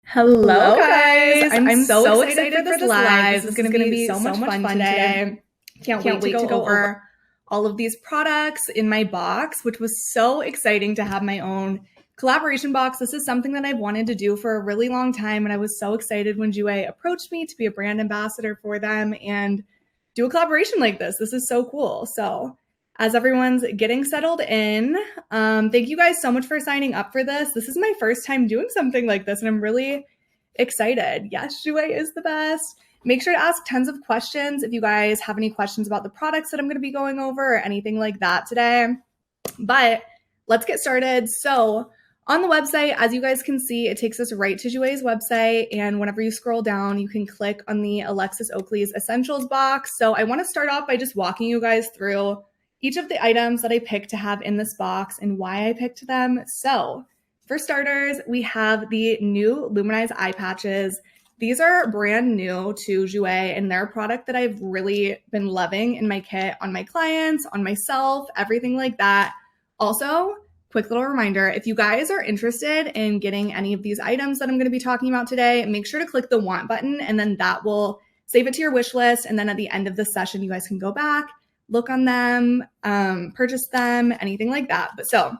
Hello, Hello guys. guys! I'm so excited excited for for this this live. live. This This is is going going to to be be so so much much fun fun today. today. Can't Can't wait to wait to go go over over all of these products in my box, which was so exciting to have my own collaboration box. This is something that I've wanted to do for a really long time, and I was so excited when Jouer approached me to be a brand ambassador for them and do a collaboration like this. This is so cool. So as everyone's getting settled in, thank you guys so much for signing up for this. This is my first time doing something like this, and I'm really excited. Yes, Jouer is the best. Make sure to ask tons of questions if you guys have any questions about the products that I'm going to be going over or anything like that today. But let's get started. So on the website, as you guys can see, it takes us right to Jouer's website. And whenever you scroll down, you can click on the Alexis Oakley's Essentials box. So I want to start off by just walking you guys through each of the items that I picked to have in this box and why I picked them. So for starters, we have the new Luminize eye patches. These are brand new to Jouer, and they're a product that I've really been loving in my kit on my clients, on myself, everything like that. Also, quick little reminder, if you guys are interested in getting any of these items that I'm going to be talking about today, make sure to click the want button, and then that will save it to your wish list. And then at the end of the session, you guys can go back, look on them, purchase them, anything like that. But so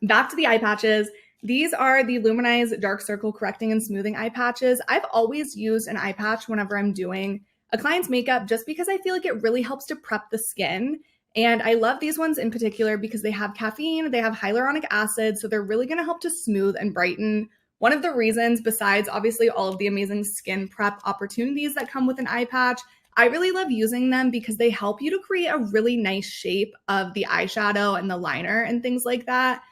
back to the eye patches. These are the Luminize Dark Circle Correcting and Smoothing Eye Patches. I've always used an eye patch whenever I'm doing a client's makeup just because I feel like it really helps to prep the skin. And I love these ones in particular because they have caffeine, they have hyaluronic acid, so they're really going to help to smooth and brighten. One of the reasons, besides obviously all of the amazing skin prep opportunities that come with an eye patch, I really love using them because they help you to create a really nice shape of the eyeshadow and the liner and things like that.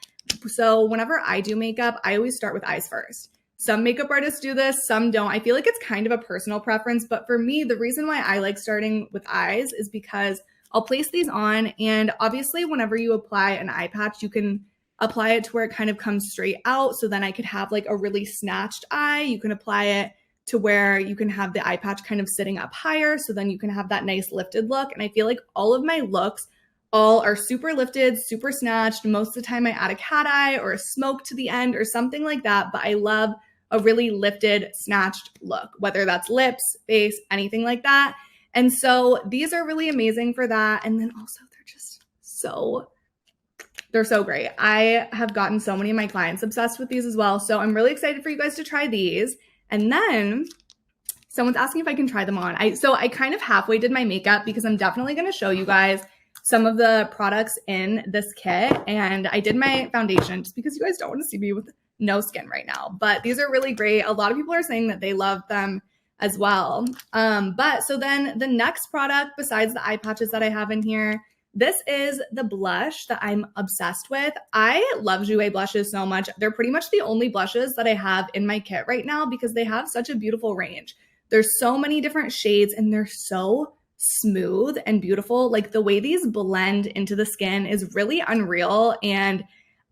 So whenever I do makeup, I always start with eyes first. Some makeup artists do this, some don't. I feel like it's kind of a personal preference, but for me, the reason why I like starting with eyes is because I'll place these on, and obviously whenever you apply an eye patch, you can apply it to where it kind of comes straight out, so then I could have like a really snatched eye. You can apply it to where you can have the eye patch kind of sitting up higher, so then you can have that nice lifted look. And I feel like all of my looks all are super lifted, super snatched. Most of the time I add a cat eye or a smoke to the end or something like that, but I love a really lifted, snatched look, whether that's lips, face, anything like that. And so these are really amazing for that. And then also they're so great. I have gotten so many of my clients obsessed with these as well. So I'm really excited for you guys to try these. And then someone's asking if I can try them on. So I kind of halfway did my makeup because I'm definitely going to show you guys some of the products in this kit. And I did my foundation just because you guys don't want to see me with no skin right now. But these are really great. A lot of people are saying that they love them as well. But so then the next product besides the eye patches that I have in here, this is the blush that I'm obsessed with. I love Jouer blushes so much. They're pretty much the only blushes that I have in my kit right now because they have such a beautiful range. There's so many different shades and they're so smooth and beautiful. Like the way these blend into the skin is really unreal. And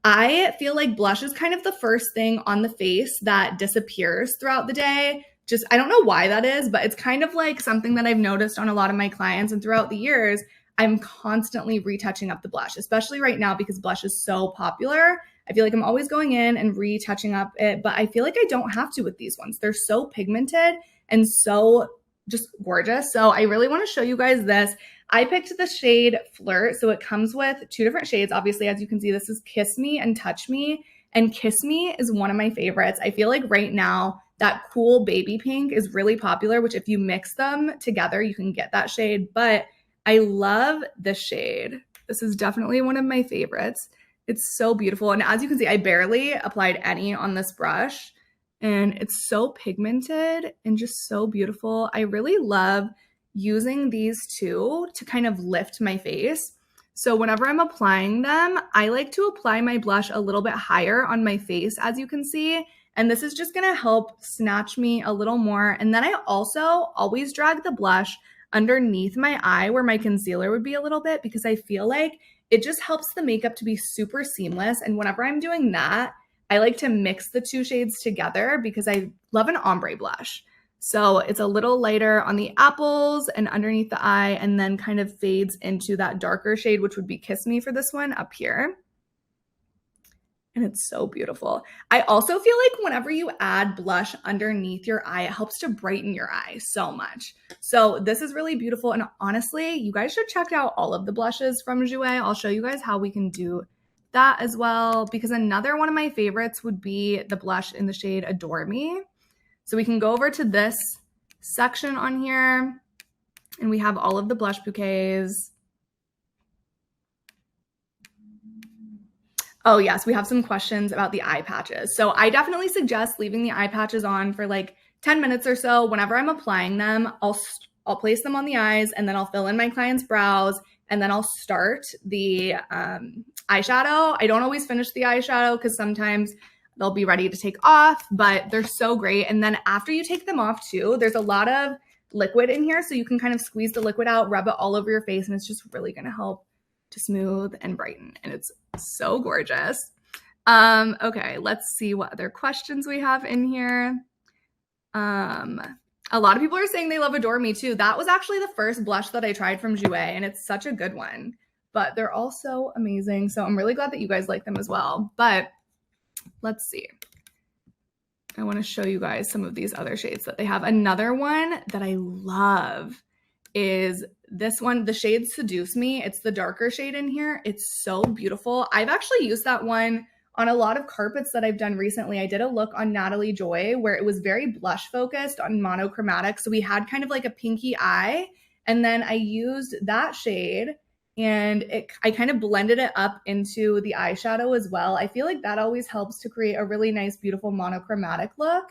I feel like blush is kind of the first thing on the face that disappears throughout the day. Just, I don't know why that is, but it's kind of like something that I've noticed on a lot of my clients. And throughout the years, I'm constantly retouching up the blush, especially right now because blush is so popular. I feel like I'm always going in and retouching up it, but I feel like I don't have to with these ones. They're so pigmented and so just gorgeous. So I really want to show you guys this. I picked the shade Flirt. So it comes with two different shades. Obviously, as you can see, this is Kiss Me and Touch Me. And Kiss Me is one of my favorites. I feel like right now that cool baby pink is really popular, which if you mix them together, you can get that shade. But I love this shade. This is definitely one of my favorites. It's so beautiful. And as you can see, I barely applied any on this brush. And it's so pigmented and just so beautiful. I really love using these two to kind of lift my face. So whenever I'm applying them, I like to apply my blush a little bit higher on my face, as you can see. And this is just gonna help snatch me a little more. And then I also always drag the blush underneath my eye where my concealer would be a little bit because I feel like it just helps the makeup to be super seamless. And whenever I'm doing that, I like to mix the two shades together because I love an ombre blush. So it's a little lighter on the apples and underneath the eye and then kind of fades into that darker shade, which would be Kiss Me for this one up here. And it's so beautiful. I also feel like whenever you add blush underneath your eye, it helps to brighten your eye so much. So this is really beautiful. And honestly, you guys should check out all of the blushes from Jouer. I'll show you guys how we can do that as well, because another one of my favorites would be the blush in the shade Adore Me. So we can go over to this section on here, and we have all of the blush bouquets. Oh yes, we have some questions about the eye patches. So I definitely suggest leaving the eye patches on for like 10 minutes or so. Whenever I'm applying them, I'll place them on the eyes, and then I'll fill in my client's brows, and then I'll start the eyeshadow. I don't always finish the eyeshadow because sometimes they'll be ready to take off, but they're so great. And then after you take them off too, there's a lot of liquid in here, so you can kind of squeeze the liquid out, rub it all over your face, and it's just really gonna help to smooth and brighten, and it's so gorgeous. Okay, let's see what other questions we have in here. A lot of people are saying they love Adore Me too. That was actually the first blush that I tried from Jouer, and it's such a good one, but they're all so amazing. So I'm really glad that you guys like them as well. But let's see. I want to show you guys some of these other shades that they have. Another one that I love is this one, the shade Seduce Me. It's the darker shade in here. It's so beautiful. I've actually used that one on a lot of carpets that I've done recently. I did a look on Natalie Joy where it was very blush focused on monochromatic. So we had kind of like a pinky eye, and then I used that shade and I kind of blended it up into the eyeshadow as well. I feel like that always helps to create a really nice, beautiful monochromatic look.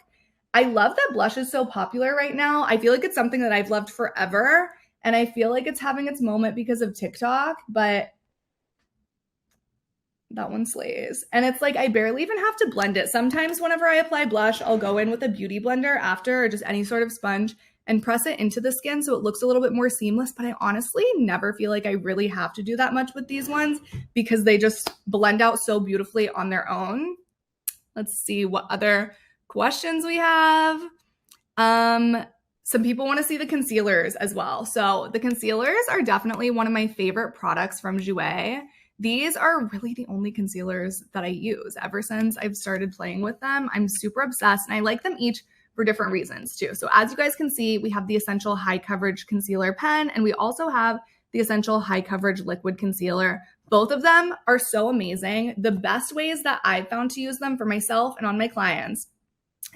I love that blush is so popular right now. I feel like it's something that I've loved forever, and I feel like it's having its moment because of TikTok, but that one slays. And it's like I barely even have to blend it. Sometimes whenever I apply blush, I'll go in with a beauty blender after, or just any sort of sponge, and press it into the skin so it looks a little bit more seamless. But I honestly never feel like I really have to do that much with these ones because they just blend out so beautifully on their own. Let's see what other questions we have. Some people want to see the concealers as well. So the concealers are definitely one of my favorite products from Jouer. These are really the only concealers that I use ever since I've started playing with them. I'm super obsessed, and I like them each for different reasons too. So as you guys can see, we have the Essential High Coverage Concealer Pen, and we also have the Essential High Coverage Liquid Concealer. Both of them are so amazing. The best ways that I've found to use them for myself and on my clients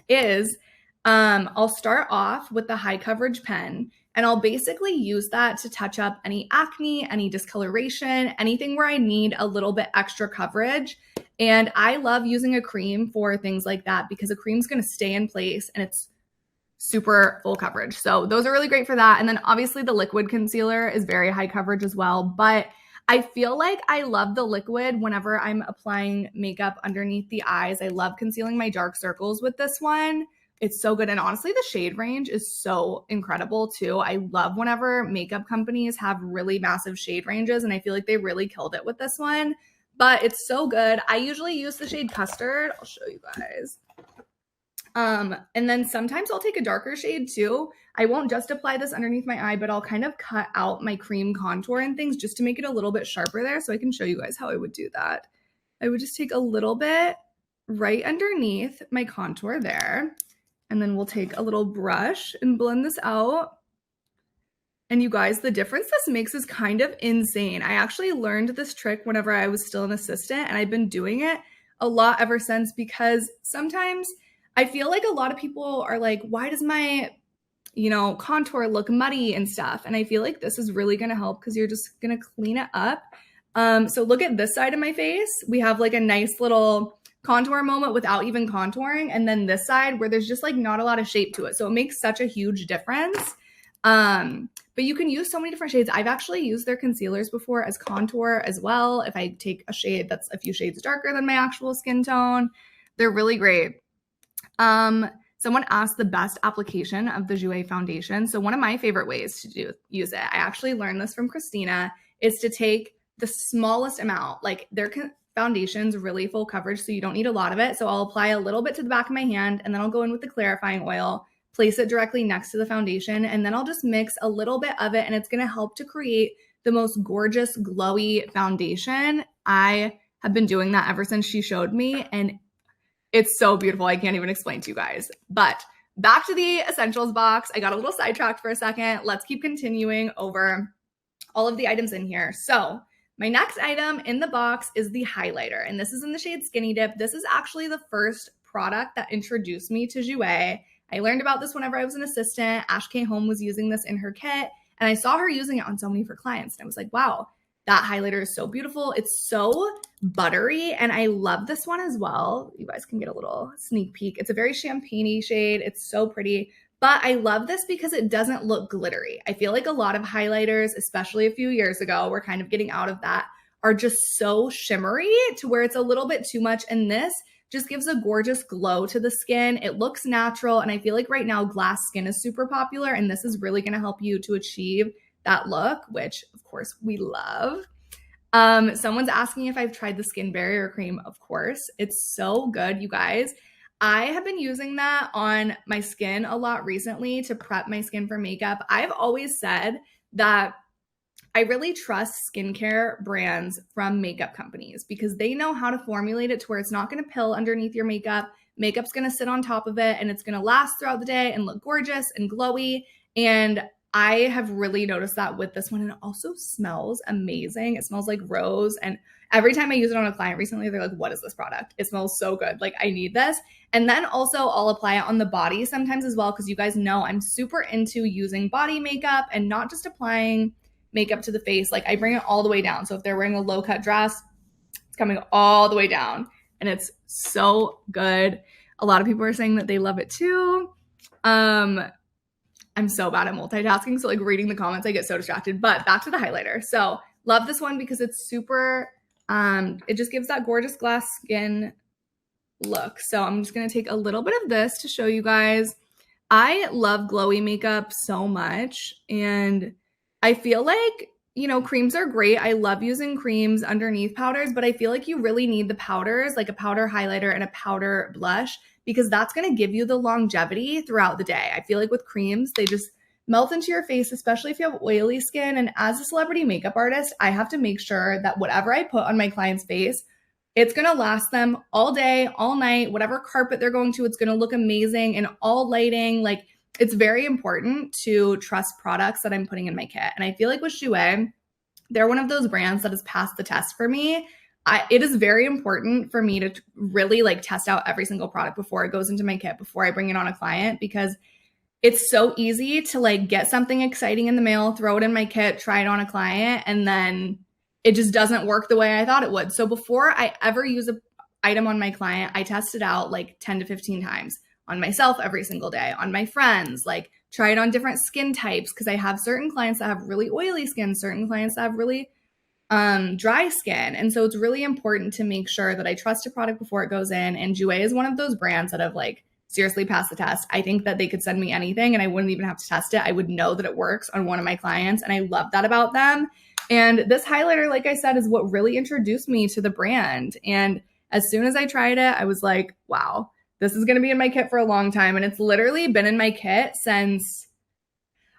is I'll start off with the high coverage pen, and I'll basically use that to touch up any acne, any discoloration, anything where I need a little bit extra coverage. And I love using a cream for things like that because a cream's going to stay in place and it's super full coverage. So those are really great for that. And then obviously the liquid concealer is very high coverage as well, but I feel like I love the liquid whenever I'm applying makeup underneath the eyes. I love concealing my dark circles with this one. It's so good. And honestly, the shade range is so incredible too. I love whenever makeup companies have really massive shade ranges, and I feel like they really killed it with this one. But it's so good. I usually use the shade Custard. I'll show you guys. And then sometimes I'll take a darker shade too. I won't just apply this underneath my eye, but I'll kind of cut out my cream contour and things just to make it a little bit sharper there. So I can show you guys how I would do that. I would just take a little bit right underneath my contour there. And then we'll take a little brush and blend this out. And you guys, the difference this makes is kind of insane. I actually learned this trick whenever I was still an assistant, and I've been doing it a lot ever since because sometimes I feel like a lot of people are like, why does my, contour look muddy and stuff? And I feel like this is really going to help because you're just going to clean it up. So look at this side of my face. We have like a nice little contour moment without even contouring. And then this side where there's just like not a lot of shape to it. So it makes such a huge difference. But you can use so many different shades. I've actually used their concealers before as contour as well. If I take a shade that's a few shades darker than my actual skin tone, they're really great. Someone asked the best application of the Jouer foundation. So one of my favorite ways to use it, I actually learned this from Christina, is to take the smallest amount. Like their foundation's really full coverage, so you don't need a lot of it. So I'll apply a little bit to the back of my hand, and then I'll go in with the clarifying oil, place it directly next to the foundation, and then I'll just mix a little bit of it, and it's going to help to create the most gorgeous glowy foundation. I have been doing that ever since she showed me, and it's so beautiful. I can't even explain to you guys. But back to the essentials box. I got a little sidetracked for a second. Let's keep continuing over all of the items in here. So my next item in the box is the highlighter, and this is in the shade Skinny Dip. This is actually the first product that introduced me to Jouer. I learned about this whenever I was an assistant. Ash K. Home was using this in her kit, and I saw her using it on so many of her clients, and I was like, wow, that highlighter is so beautiful. It's so buttery, and I love this one as well. You guys can get a little sneak peek. It's a very champagne-y shade. It's so pretty, but I love this because it doesn't look glittery. I feel like a lot of highlighters, especially a few years ago, we're kind of getting out of that, are just so shimmery to where it's a little bit too much, and this just gives a gorgeous glow to the skin. It looks natural, and I feel like right now glass skin is super popular, and this is really going to help you to achieve that look, which of course we love. Someone's asking if I've tried the skin barrier cream. Of course, it's so good, you guys. I have been using that on my skin a lot recently to prep my skin for makeup. I've always said that I really trust skincare brands from makeup companies because they know how to formulate it to where it's not going to pill underneath your makeup. Makeup's going to sit on top of it, and it's going to last throughout the day and look gorgeous and glowy. And I have really noticed that with this one, and it also smells amazing. It smells like rose, and every time I use it on a client recently, they're like, what is this product? It smells so good. Like, I need this. And then also I'll apply it on the body sometimes as well, because you guys know I'm super into using body makeup and not just applying makeup to the face. Like, I bring it all the way down. So if they're wearing a low cut dress, it's coming all the way down, and it's so good. A lot of people are saying that they love it too. I'm so bad at multitasking, so like reading the comments, I get so distracted. But back to the highlighter. So love this one because it's super, it just gives that gorgeous glass skin look. So I'm just going to take a little bit of this to show you guys. I love glowy makeup so much, and I feel like, you know, creams are great. I love using creams underneath powders, but I feel like you really need the powders, like a powder highlighter and a powder blush, because that's going to give you the longevity throughout the day. I feel like with creams, they just melt into your face, especially if you have oily skin. And as a celebrity makeup artist, I have to make sure that whatever I put on my client's face, it's going to last them all day, all night, whatever carpet they're going to, it's going to look amazing in all lighting. Like, it's very important to trust products that I'm putting in my kit. And I feel like with Jouer, they're one of those brands that has passed the test for me. It is very important for me to really like test out every single product before it goes into my kit, before I bring it on a client, because it's so easy to like get something exciting in the mail, throw it in my kit, try it on a client, and then it just doesn't work the way I thought it would. So before I ever use an item on my client, I test it out like 10 to 15 times on myself every single day, on my friends, like try it on different skin types, because I have certain clients that have really oily skin, certain clients that have really dry skin. And so it's really important to make sure that I trust a product before it goes in. And Jouer is one of those brands that have like seriously passed the test. I think that they could send me anything and I wouldn't even have to test it. I would know that it works on one of my clients, and I love that about them. And this highlighter, like I said, is what really introduced me to the brand. And as soon as I tried it, I was like, wow, this is going to be in my kit for a long time. And it's literally been in my kit since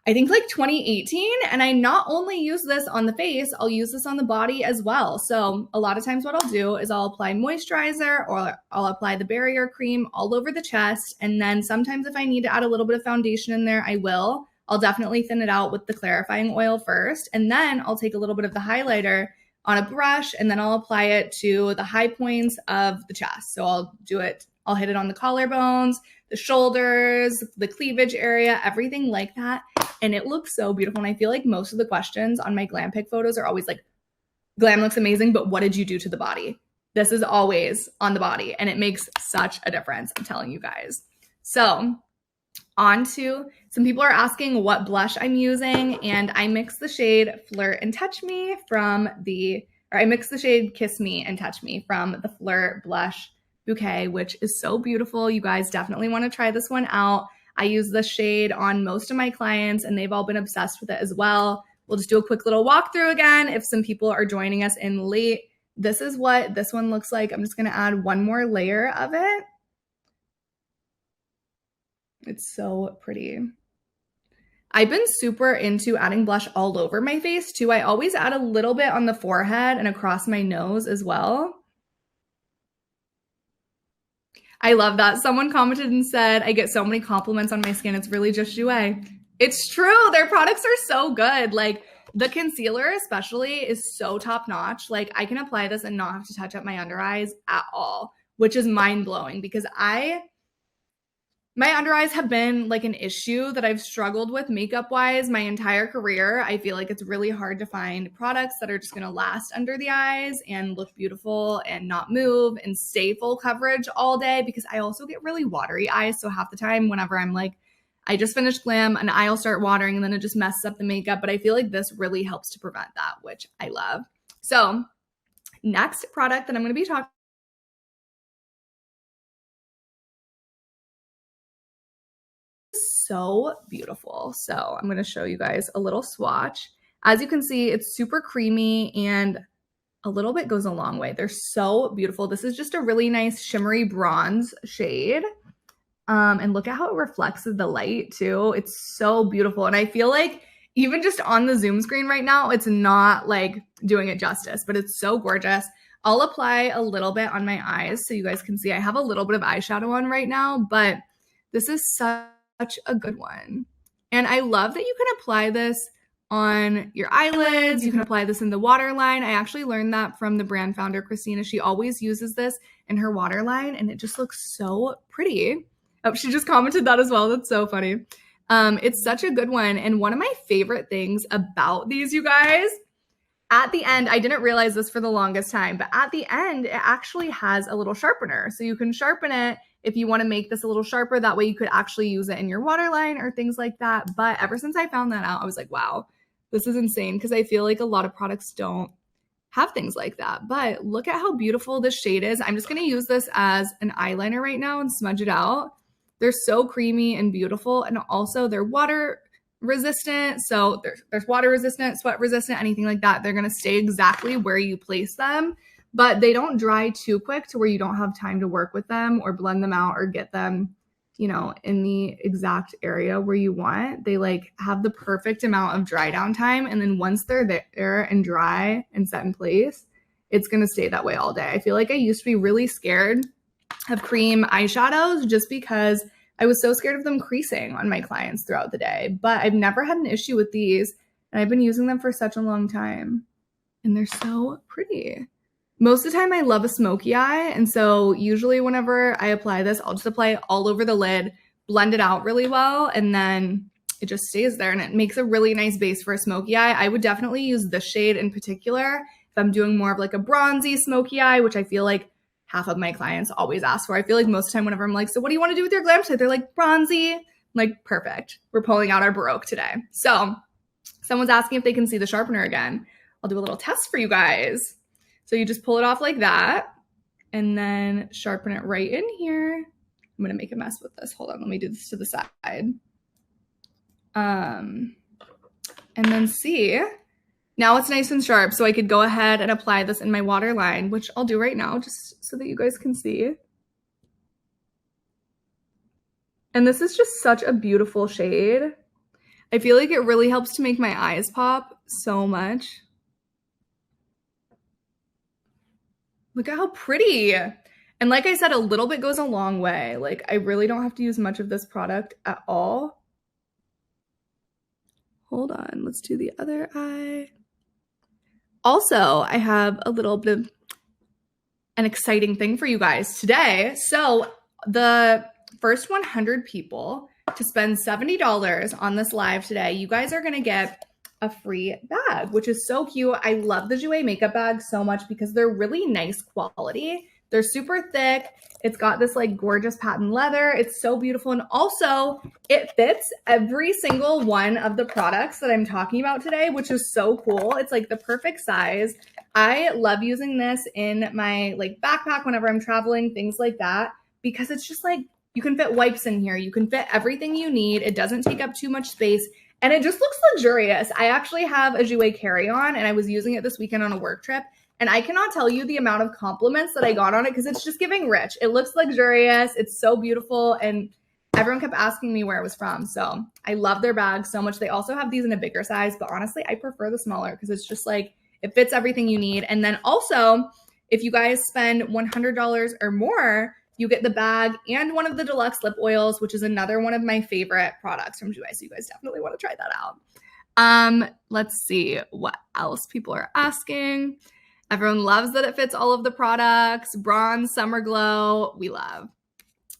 I think like 2018. And I not only use this on the face, I'll use this on the body as well. So a lot of times what I'll do is I'll apply moisturizer, or I'll apply the barrier cream all over the chest. And then sometimes if I need to add a little bit of foundation in there, I will. I'll definitely thin it out with the clarifying oil first. And then I'll take a little bit of the highlighter on a brush, and then I'll apply it to the high points of the chest. So I'll hit it on the collarbones, the shoulders, the cleavage area, everything like that. And it looks so beautiful. And I feel like most of the questions on my glam pic photos are always like, glam looks amazing, but what did you do to the body? This is always on the body, and it makes such a difference, I'm telling you guys. So on to, some people are asking what blush I'm using, and I mix the shade Flirt and Touch Me I mix the shade Kiss Me and Touch Me from the Flirt Blush Bouquet, which is so beautiful. You guys definitely want to try this one out. I use this shade on most of my clients, and they've all been obsessed with it as well. We'll just do a quick little walkthrough again if some people are joining us in late. This is what this one looks like. I'm just going to add one more layer of it. It's so pretty. I've been super into adding blush all over my face too. I always add a little bit on the forehead and across my nose as well. I love that. Someone commented and said, I get so many compliments on my skin. It's really just Jouer. It's true. Their products are so good. Like the concealer especially is so top notch. Like I can apply this and not have to touch up my under eyes at all, which is mind blowing because my under eyes have been like an issue that I've struggled with makeup wise my entire career. I feel like it's really hard to find products that are just going to last under the eyes and look beautiful and not move and stay full coverage all day because I also get really watery eyes. So half the time whenever I'm like, I just finished glam, an eye will start watering and then it just messes up the makeup. But I feel like this really helps to prevent that, which I love. So next product that I'm going to be talking so beautiful. So I'm going to show you guys a little swatch. As you can see, it's super creamy and a little bit goes a long way. They're so beautiful. This is just a really nice shimmery bronze shade. And look at how it reflects the light too. It's so beautiful. And I feel like even just on the Zoom screen right now, it's not like doing it justice, but it's so gorgeous. I'll apply a little bit on my eyes so you guys can see I have a little bit of eyeshadow on right now, but this is such a good one. And I love that you can apply this on your eyelids. You can apply this in the waterline. I actually learned that from the brand founder, Christina. She always uses this in her waterline and it just looks so pretty. Oh, she just commented that as well. That's so funny. It's such a good one. And one of my favorite things about these, you guys, at the end, I didn't realize this for the longest time, but at the end, it actually has a little sharpener. So you can sharpen it if you want to make this a little sharper. That way you could actually use it in your waterline or things like that. But ever since I found that out, I was like, wow, this is insane because I feel like a lot of products don't have things like that. But look at how beautiful this shade is. I'm just going to use this as an eyeliner right now and smudge it out. They're so creamy and beautiful. And also they're water resistant. So there's water resistant, sweat resistant, anything like that. They're going to stay exactly where you place them, but they don't dry too quick to where you don't have time to work with them or blend them out or get them, you know, in the exact area where you want. They like have the perfect amount of dry down time. And then once they're there and dry and set in place, it's going to stay that way all day. I feel like I used to be really scared of cream eyeshadows just because I was so scared of them creasing on my clients throughout the day, but I've never had an issue with these and I've been using them for such a long time and they're so pretty. Most of the time I love a smoky eye, and so usually whenever I apply this, I'll just apply it all over the lid, blend it out really well, and then it just stays there and it makes a really nice base for a smoky eye. I would definitely use this shade in particular if I'm doing more of like a bronzy smoky eye, which I feel like half of my clients always ask for. I feel like most of the time whenever I'm like, so what do you want to do with your glam shade? They're like, bronzy. I'm like, perfect. We're pulling out our Baroque today. So someone's asking if they can see the sharpener again. I'll do a little test for you guys. So you just pull it off like that and then sharpen it right in here. I'm going to make a mess with this. Hold on. Let me do this to the side. And then see, now it's nice and sharp. So I could go ahead and apply this in my waterline, which I'll do right now just so that you guys can see. And this is just such a beautiful shade. I feel like it really helps to make my eyes pop so much. Look at how pretty. And like I said, a little bit goes a long way. Like I really don't have to use much of this product at all. Hold on, let's do the other eye. Also, I have a little bit of an exciting thing for you guys today. So the first 100 people to spend $70 on this live today, you guys are gonna get a free bag, which is so cute. I love the Jouer makeup bags so much because they're really nice quality. They're super thick. It's got this like gorgeous patent leather. It's so beautiful. And also it fits every single one of the products that I'm talking about today, which is so cool. It's like the perfect size. I love using this in my like backpack whenever I'm traveling, things like that, because it's just like, you can fit wipes in here. You can fit everything you need. It doesn't take up too much space. And it just looks luxurious. I actually have a Jouer carry-on and I was using it this weekend on a work trip. And I cannot tell you the amount of compliments that I got on it because it's just giving rich. It looks luxurious. It's so beautiful. And everyone kept asking me where it was from. So I love their bags so much. They also have these in a bigger size, but honestly, I prefer the smaller because it's just like, it fits everything you need. And then also, if you guys spend $100 or more, You get the bag and one of the deluxe lip oils, which is another one of my favorite products from Jouer. So you guys definitely want to try that out. Let's see what else people are asking. Everyone loves that it fits all of the products. Bronze, summer glow, we love.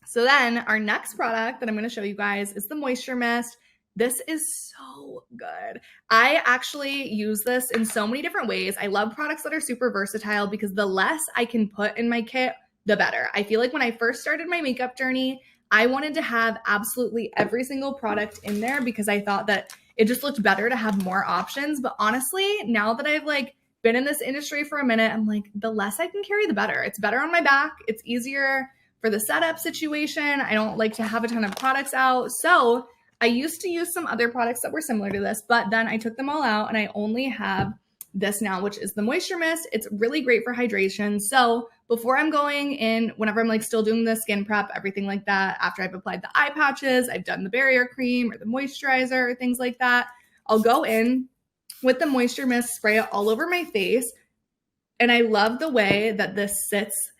So then our next product that I'm going to show you guys is the Moisture Mist. This is so good. I actually use this in so many different ways. I love products that are super versatile because the less I can put in my kit, the better. I feel like when I first started my makeup journey, I wanted to have absolutely every single product in there because I thought that it just looked better to have more options. But honestly, now that I've been in this industry for a minute, I'm like, the less I can carry, the better. It's better on my back. It's easier for the setup situation. I don't like to have a ton of products out. So I used to use some other products that were similar to this, but then I took them all out and I only have this now, which is the Moisture Mist. It's really great for hydration. So before I'm going in, whenever I'm still doing the skin prep, everything like that, after I've applied the eye patches, I've done the barrier cream or the moisturizer or things like that, I'll go in with the Moisture Mist, spray it all over my face. And I love the way that this sits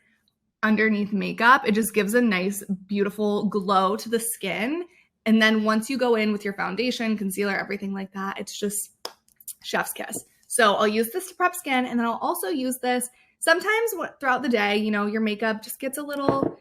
underneath makeup. It just gives a nice, beautiful glow to the skin. And then once you go in with your foundation, concealer, everything like that, it's just chef's kiss. So I'll use this to prep skin, and then I'll also use this sometimes throughout the day. You know, your makeup just gets a little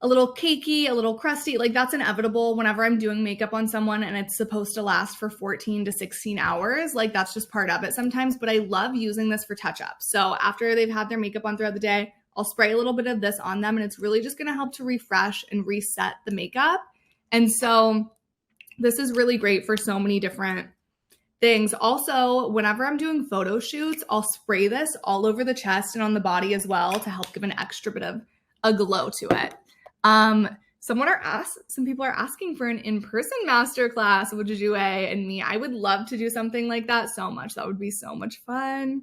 cakey, a little crusty. That's inevitable whenever I'm doing makeup on someone and it's supposed to last for 14 to 16 hours. That's just part of it sometimes, but I love using this for touch-ups. So after they've had their makeup on throughout the day, I'll spray a little bit of this on them, and it's really just gonna help to refresh and reset the makeup. And so this is really great for so many different things. Also, whenever I'm doing photo shoots, I'll spray this all over the chest and on the body as well to help give an extra bit of a glow to it. Some people are asking for an in-person masterclass with Jouer and me. I would love to do something like that so much. That would be so much fun.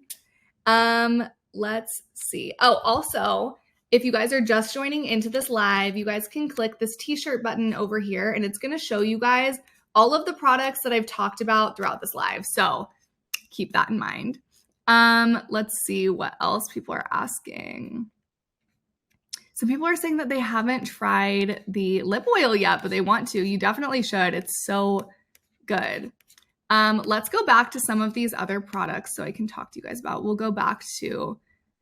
Let's see. Oh, also, if you guys are just joining into this live, you guys can click this t-shirt button over here and it's going to show you guys all of the products that I've talked about throughout this live. So keep that in mind. Let's see what else people are asking. So people are saying that they haven't tried the lip oil yet, but they want to. You definitely should. It's so good. Let's go back to some of these other products so I can talk to you guys about. We'll go back to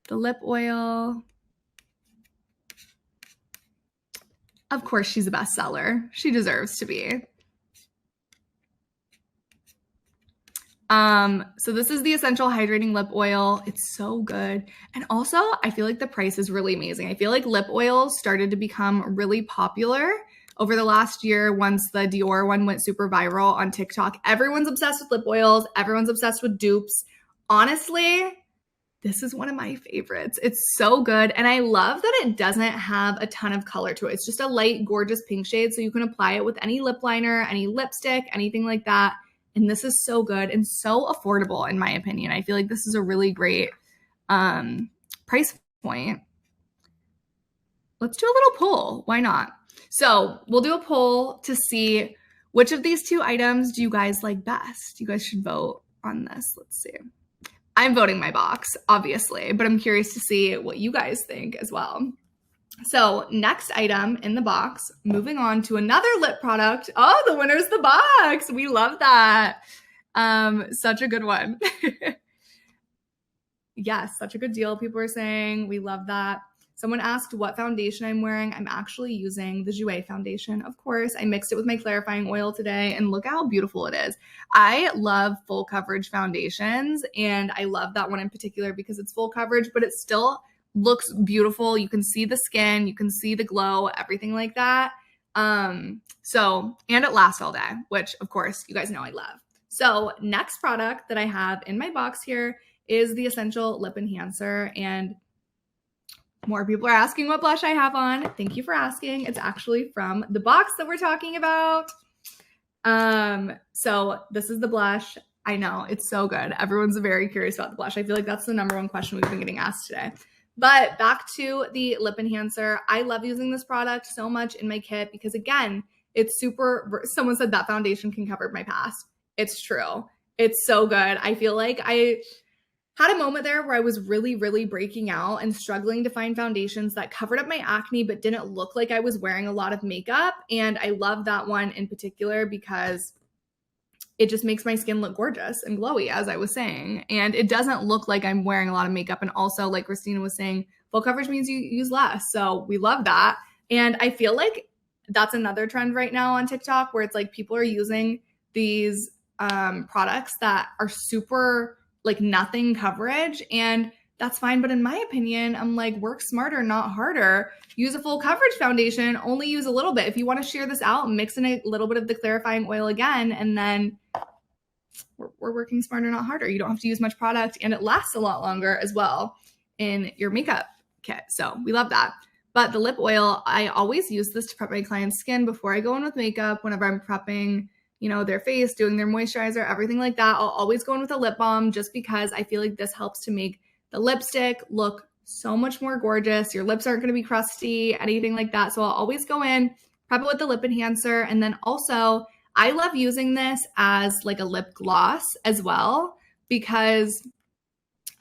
the lip oil. Of course, she's a bestseller. She deserves to be. So this is the Essential Hydrating Lip Oil. It's so good. And also, I feel like the price is really amazing. I feel like lip oils started to become really popular over the last year once the Dior one went super viral on TikTok. Everyone's obsessed with lip oils. Everyone's obsessed with dupes. Honestly, this is one of my favorites. It's so good. And I love that it doesn't have a ton of color to it. It's just a light, gorgeous pink shade. So you can apply it with any lip liner, any lipstick, anything like that. And this is so good and so affordable, in my opinion. I feel like this is a really great price point. Let's do a little poll. Why not? So we'll do a poll to see which of these two items do you guys like best. You guys should vote on this. Let's see. I'm voting my box, obviously, but I'm curious to see what you guys think as well. So next item in the box, moving on to another lip product. Oh, the winner's the box. We love that. Such a good one. Yes, such a good deal. People are saying we love that. Someone asked what foundation I'm wearing. I'm actually using the Jouer foundation. Of course, I mixed it with my clarifying oil today, and look how beautiful it is. I love full coverage foundations, and I love that one in particular because it's full coverage, but it still looks beautiful. You can see the skin, you can see the glow, everything like that. And it lasts all day, which of course you guys know I love. So next product that I have in my box here is the Essential Lip Enhancer, and more people are asking what blush I have on. Thank you for asking. It's actually from the box that we're talking about. So this is the blush. I know, it's so good. Everyone's very curious about the blush. I feel like that's the number one question we've been getting asked today. But back to the lip enhancer. I love using this product so much in my kit because, again, it's super, someone said that foundation can cover my past. It's true. It's so good. I feel like had a moment there where I was really, really breaking out and struggling to find foundations that covered up my acne but didn't look like I was wearing a lot of makeup. And I love that one in particular because it just makes my skin look gorgeous and glowy, as I was saying. And it doesn't look like I'm wearing a lot of makeup. And also, like Christina was saying, full coverage means you use less. So we love that. And I feel like that's another trend right now on TikTok where it's like people are using these products that are super like nothing coverage, and that's fine. But in my opinion, I'm like, work smarter, not harder. Use a full coverage foundation, only use a little bit. If you want to shear this out, mix in a little bit of the clarifying oil again, and then we're working smarter, not harder. You don't have to use much product, and it lasts a lot longer as well in your makeup kit. So we love that. But the lip oil, I always use this to prep my client's skin before I go in with makeup, whenever I'm prepping, you know, their face, doing their moisturizer, everything like that. I'll always go in with a lip balm just because I feel like this helps to make the lipstick look so much more gorgeous. Your lips aren't going to be crusty, anything like that. So I'll always go in, prep it with the lip enhancer. And then also I love using this as like a lip gloss as well because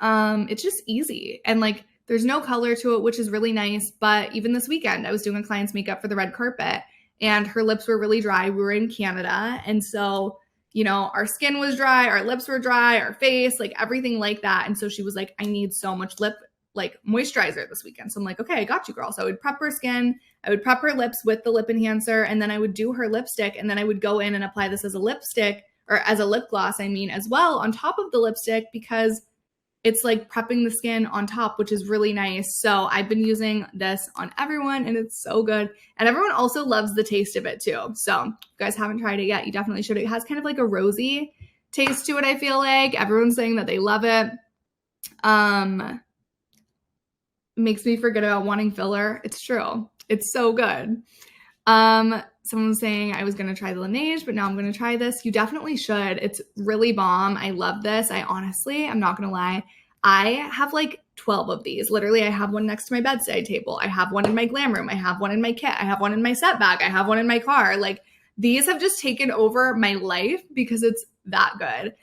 it's just easy. And like there's no color to it, which is really nice. But even this weekend, I was doing a client's makeup for the red carpet and her lips were really dry. We were in Canada. And so, you know, our skin was dry, our lips were dry, our face, like everything like that. And so she was like, I need so much lip like moisturizer this weekend. So I'm like, okay, I got you, girl. So I would prep her skin, I would prep her lips with the lip enhancer, and then I would do her lipstick. And then I would go in and apply this as a lipstick, or as a lip gloss, I mean, as well on top of the lipstick, because it's like prepping the skin on top, which is really nice. So I've been using this on everyone and it's so good. And everyone also loves the taste of it too. So if you guys haven't tried it yet, you definitely should. It has kind of like a rosy taste to it, I feel like. Everyone's saying that they love it. Makes me forget about wanting filler. It's true. It's so good. Someone was saying I was going to try the Laneige, but now I'm going to try this. You definitely should. It's really bomb. I love this. I'm not going to lie. I have like 12 of these. Literally, I have one next to my bedside table. I have one in my glam room. I have one in my kit. I have one in my set bag. I have one in my car. Like these have just taken over my life because it's that good.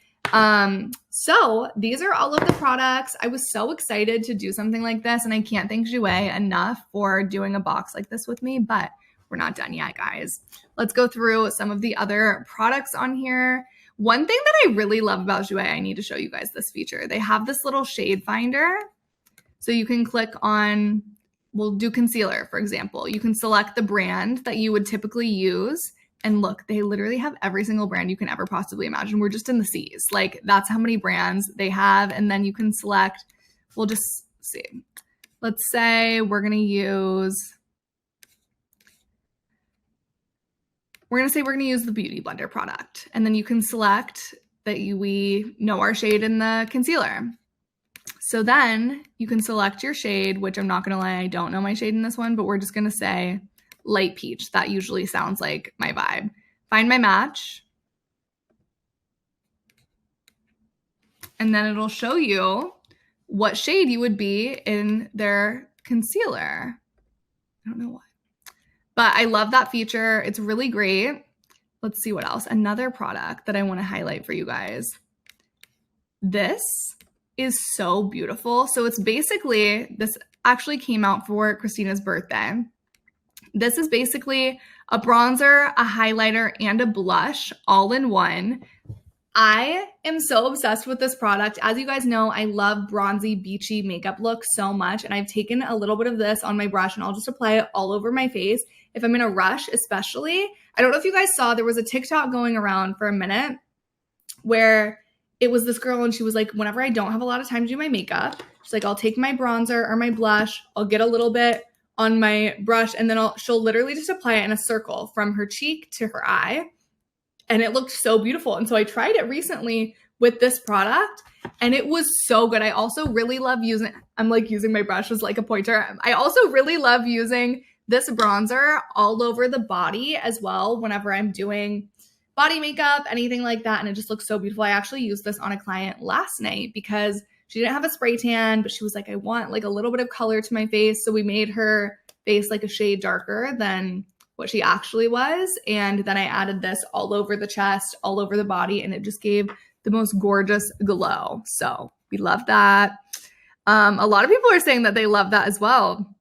So these are all of the products. I was so excited to do something like this, and I can't thank Jouer enough for doing a box like this with me, but we're not done yet, guys. Let's go through some of the other products on here. One thing that I really love about Jouer, I need to show you guys this feature. They have this little shade finder. So you can click on, we'll do concealer, for example. You can select the brand that you would typically use. And look, they literally have every single brand you can ever possibly imagine. We're just in the C's. Like that's how many brands they have. And then you can select, we'll just see. Let's say we're going to use the Beauty Blender product. And then you can select that we know our shade in the concealer. So then you can select your shade, which I'm not going to lie, I don't know my shade in this one, but we're just going to say light peach. That usually sounds like my vibe. Find my match. And then it'll show you what shade you would be in their concealer. I don't know why. But I love that feature. It's really great. Let's see what else. Another product that I want to highlight for you guys. This is so beautiful. So it's basically, this actually came out for Christina's birthday. This is basically a bronzer, a highlighter, and a blush all in one. I am so obsessed with this product. As you guys know, I love bronzy, beachy makeup looks so much. And I've taken a little bit of this on my brush and I'll just apply it all over my face. If I'm in a rush, especially. I don't know if you guys saw, there was a TikTok going around for a minute where it was this girl and she was like, whenever I don't have a lot of time to do my makeup, she's like, I'll take my bronzer or my blush, I'll get a little bit on my brush, and then she'll literally just apply it in a circle from her cheek to her eye. And it looked so beautiful. And so I tried it recently with this product and it was so good. I also really love using, I'm like using my brush as like a pointer. I also really love using this bronzer all over the body as well whenever I'm doing body makeup, anything like that. And it just looks so beautiful. I actually used this on a client last night because she didn't have a spray tan, but she was like, I want like a little bit of color to my face. So we made her face like a shade darker than what she actually was. And then I added this all over the chest, all over the body, and it just gave the most gorgeous glow. So We love that. A lot of people are saying that they love that as well.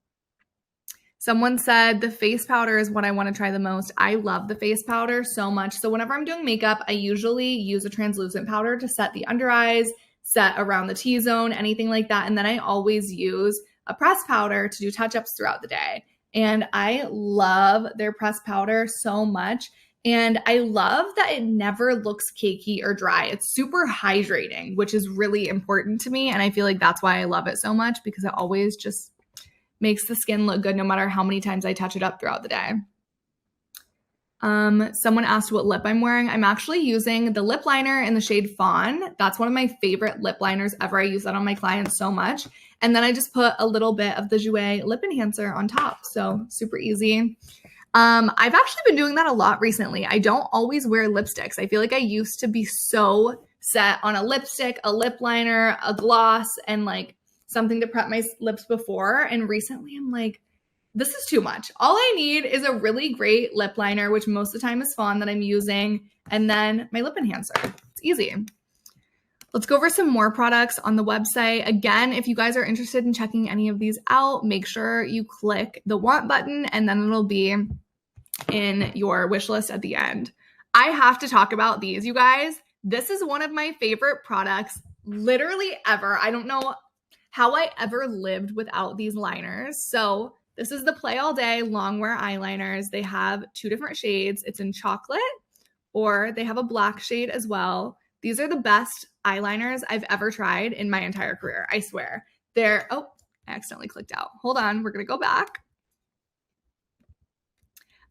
Someone said the face powder is what I want to try the most. I love the face powder so much. So whenever I'm doing makeup, I usually use a translucent powder to set the under eyes, set around the T-zone, anything like that. And then I always use a pressed powder to do touch-ups throughout the day. And I love their pressed powder so much. And I love that it never looks cakey or dry. It's super hydrating, which is really important to me. And I feel like that's why I love it so much, because it always just makes the skin look good no matter how many times I touch it up throughout the day. Someone asked what lip I'm wearing. I'm actually using the lip liner in the shade Fawn. That's one of my favorite lip liners ever. I use that on my clients so much. And then I just put a little bit of the Jouer lip enhancer on top. So super easy. I've actually been doing that a lot recently. I don't always wear lipsticks. I feel like I used to be so set on a lipstick, a lip liner, a gloss, and like something to prep my lips before. And recently I'm like, this is too much. All I need is a really great lip liner, which most of the time is Fawn that I'm using, and then my lip enhancer. It's easy. Let's go over some more products on the website. Again, if you guys are interested in checking any of these out, make sure you click the want button, and then it'll be in your wish list at the end. I have to talk about these, you guys. This is one of my favorite products literally ever. I don't know how I ever lived without these liners. So this is the Play All Day Longwear eyeliners. They have two different shades. It's in chocolate, or they have a black shade as well. These are the best eyeliners I've ever tried in my entire career. I swear. I accidentally clicked out. Hold on. We're going to go back.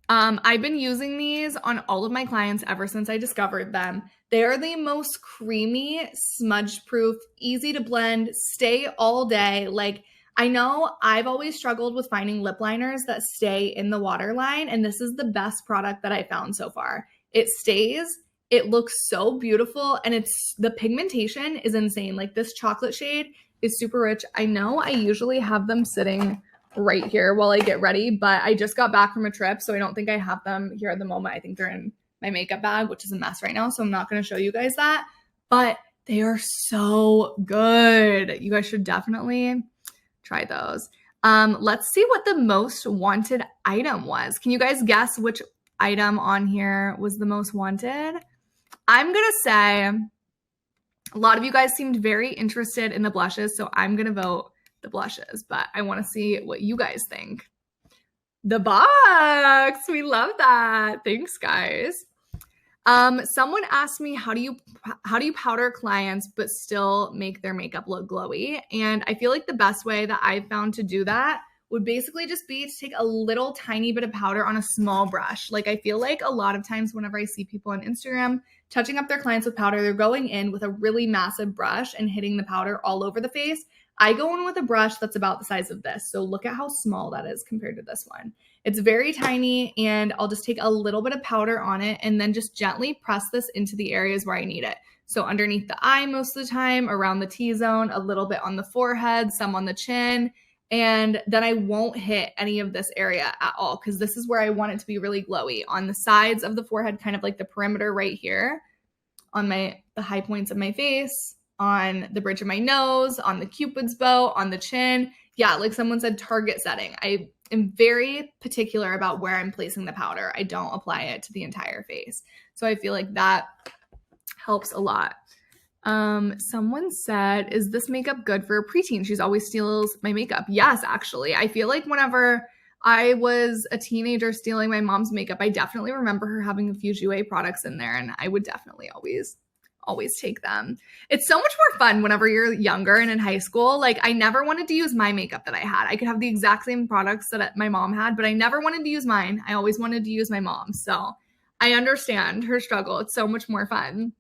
I've been using these on all of my clients ever since I discovered them. They are the most creamy, smudge-proof, easy to blend, stay all day. Like, I know I've always struggled with finding lip liners that stay in the waterline, and this is the best product that I found so far. It stays, it looks so beautiful, and the pigmentation is insane. Like, this chocolate shade is super rich. I know I usually have them sitting right here while I get ready, but I just got back from a trip, so I don't think I have them here at the moment. I think they're in my makeup bag, which is a mess right now, so I'm not going to show you guys that, but they are so good. You guys should definitely try those. Let's see what the most wanted item was. Can you guys guess which item on here was the most wanted? I'm going to say a lot of you guys seemed very interested in the blushes, so I'm going to vote the blushes, but I want to see what you guys think. The box. We love that. Thanks, guys. Someone asked me, how do you powder clients but still make their makeup look glowy? And I feel like the best way that I've found to do that would basically just be to take a little tiny bit of powder on a small brush. Like, I feel like a lot of times whenever I see people on Instagram touching up their clients with powder, they're going in with a really massive brush and hitting the powder all over the face. I go in with a brush that's about the size of this. So look at how small that is compared to this one. It's very tiny, and I'll just take a little bit of powder on it and then just gently press this into the areas where I need it. So underneath the eye most of the time, around the T-zone, a little bit on the forehead, some on the chin, and then I won't hit any of this area at all because this is where I want it to be really glowy. On the sides of the forehead, kind of like the perimeter right here, on the high points of my face, on the bridge of my nose, on the Cupid's bow, on the chin. Yeah, like someone said, target setting. I am very particular about where I'm placing the powder. I don't apply it to the entire face. So I feel like that helps a lot. Someone said, is this makeup good for a preteen? She's always steals my makeup. Yes, actually. I feel like whenever I was a teenager stealing my mom's makeup, I definitely remember her having a few Jouer products in there, and I would definitely always take them. It's so much more fun whenever you're younger and in high school. Like, I never wanted to use my makeup that I had. I could have the exact same products that my mom had, but I never wanted to use mine. I always wanted to use my mom's. So I understand her struggle. It's so much more fun.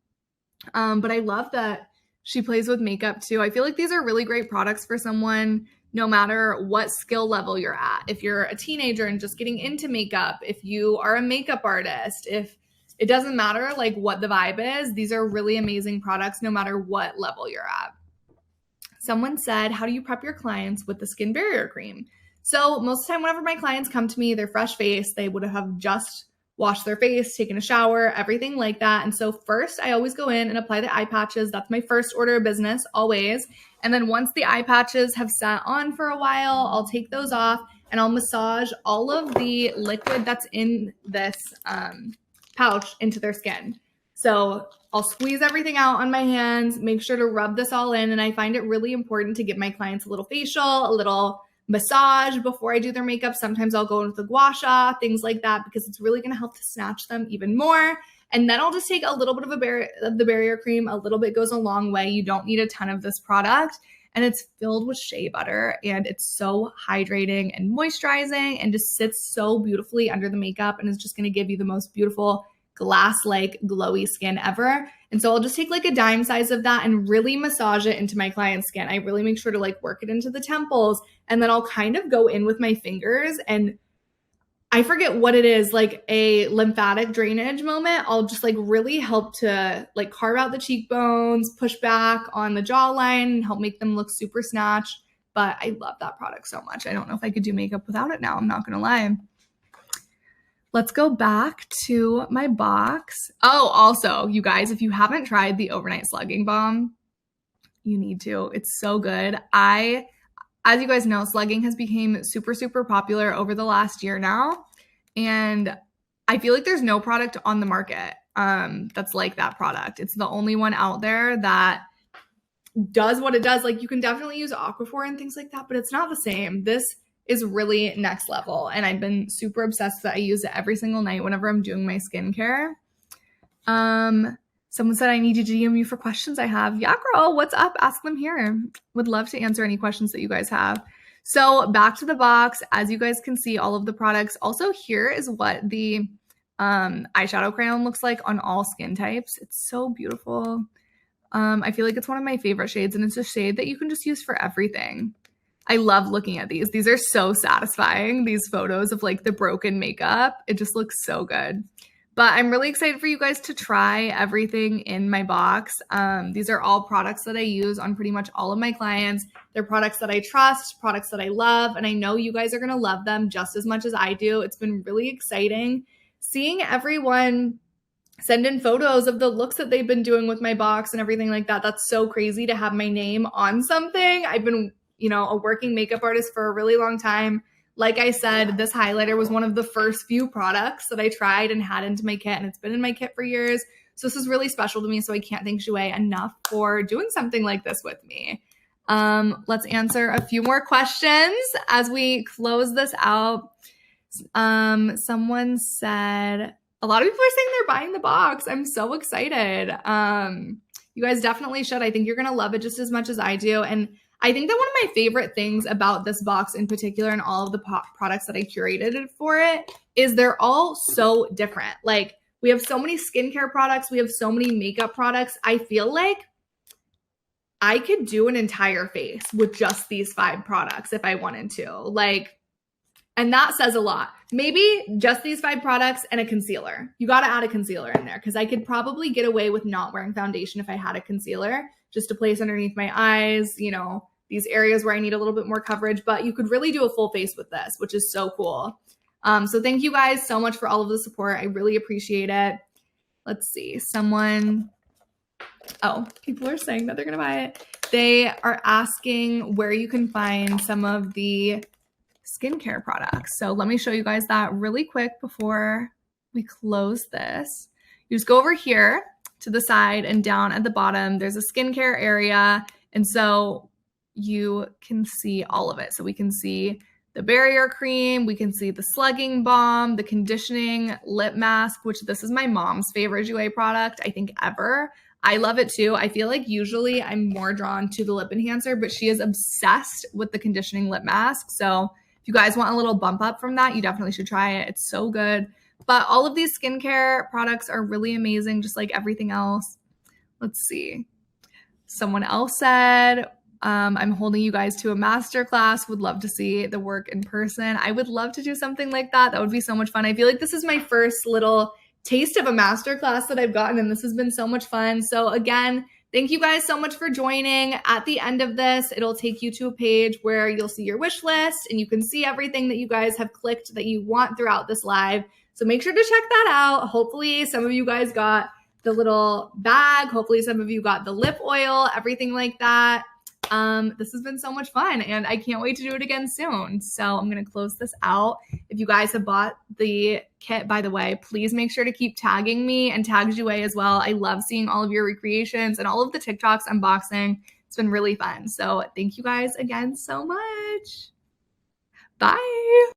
But I love that she plays with makeup too. I feel like these are really great products for someone, no matter what skill level you're at. If you're a teenager and just getting into makeup, if you are a makeup artist, if it doesn't matter like what the vibe is, these are really amazing products no matter what level you're at. Someone said, how do you prep your clients with the skin barrier cream? So most of the time, whenever my clients come to me, they're fresh faced, they would have just wash their face, taken a shower, everything like that. And so first I always go in and apply the eye patches. That's my first order of business always. And then once the eye patches have sat on for a while, I'll take those off and I'll massage all of the liquid that's in this pouch into their skin. So I'll squeeze everything out on my hands, make sure to rub this all in. And I find it really important to give my clients a little facial, a little massage before I do their makeup. Sometimes I'll go in with a gua sha, things like that, because it's really going to help to snatch them even more. And then I'll just take a little bit of the barrier cream. A little bit goes a long way. You don't need a ton of this product. And it's filled with shea butter, and it's so hydrating and moisturizing and just sits so beautifully under the makeup and is just going to give you the most beautiful glass-like glowy skin ever. And so I'll just take like a dime size of that and really massage it into my client's skin. I really make sure to like work it into the temples, and then I'll kind of go in with my fingers, and I forget what it is, like a lymphatic drainage moment. I'll just like really help to like carve out the cheekbones, push back on the jawline, and help make them look super snatched. But I love that product so much. I don't know if I could do makeup without it now. I'm not going to lie. Let's go back to my box. Oh, also, you guys, if you haven't tried the overnight slugging balm, you need to. It's so good. As you guys know, slugging has become super, super popular over the last year now. And I feel like there's no product on the market that's like that product. It's the only one out there that does what it does. Like, you can definitely use Aquaphor and things like that, but it's not the same. This is really next level. And I've been super obsessed that I use it every single night whenever I'm doing my skincare. Someone said I need to DM you for questions I have. Yeah, girl, what's up? Ask them here. Would love to answer any questions that you guys have. So back to the box. As you guys can see, all of the products. Also, here is what the eyeshadow crayon looks like on all skin types. It's so beautiful. I feel like it's one of my favorite shades, and it's a shade that you can just use for everything. I love looking at these. These are so satisfying, these photos of like the broken makeup. It just looks so good. But I'm really excited for you guys to try everything in my box. These are all products that I use on pretty much all of my clients. They're products that I trust, products that I love, and I know you guys are going to love them just as much as I do. It's been really exciting seeing everyone send in photos of the looks that they've been doing with my box and everything like that. That's so crazy to have my name on something. I've been a working makeup artist for a really long time. Like I said, this highlighter was one of the first few products that I tried and had into my kit, and it's been in my kit for years. So this is really special to me, so I can't thank Jouer enough for doing something like this with me. Let's answer a few more questions as we close this out. Someone said, a lot of people are saying they're buying the box. I'm so excited. You guys definitely should. I think you're going to love it just as much as I do. And I think that one of my favorite things about this box in particular and all of the products that I curated for it is they're all so different. Like, we have so many skincare products. We have so many makeup products. I feel like I could do an entire face with just these 5 products if I wanted to. And that says a lot. Maybe just these 5 products and a concealer. You got to add a concealer in there, because I could probably get away with not wearing foundation if I had a concealer just to place underneath my eyes, these areas where I need a little bit more coverage. But you could really do a full face with this, which is so cool. So thank you guys so much for all of the support. I really appreciate it. Let's see. People are saying that they're going to buy it. They are asking where you can find some of the skincare products. So let me show you guys that really quick before we close this. You just go over here to the side, and down at the bottom, there's a skincare area. And so you can see all of it. So we can see the barrier cream, we can see the slugging balm, the conditioning lip mask, which this is my mom's favorite Jouer product, I think, ever. I love it too. I feel like usually I'm more drawn to the lip enhancer, but she is obsessed with the conditioning lip mask. So if you guys want a little bump up from that, you definitely should try it. It's so good. But all of these skincare products are really amazing, just like everything else. Let's see. Someone else said, I'm holding you guys to a masterclass. Would love to see the work in person. I would love to do something like that. That would be so much fun. I feel like this is my first little taste of a masterclass that I've gotten, and this has been so much fun. So again, Thank you guys so much for joining. At the end of this, it'll take you to a page where you'll see your wish list and you can see everything that you guys have clicked that you want throughout this live. So make sure to check that out. Hopefully some of you guys got the little bag. Hopefully some of you got the lip oil, everything like that. This has been so much fun and I can't wait to do it again soon. So I'm going to close this out. If you guys have bought the kit, by the way, please make sure to keep tagging me and tag Jouer as well. I love seeing all of your recreations and all of the TikToks unboxing. It's been really fun. So thank you guys again so much. Bye.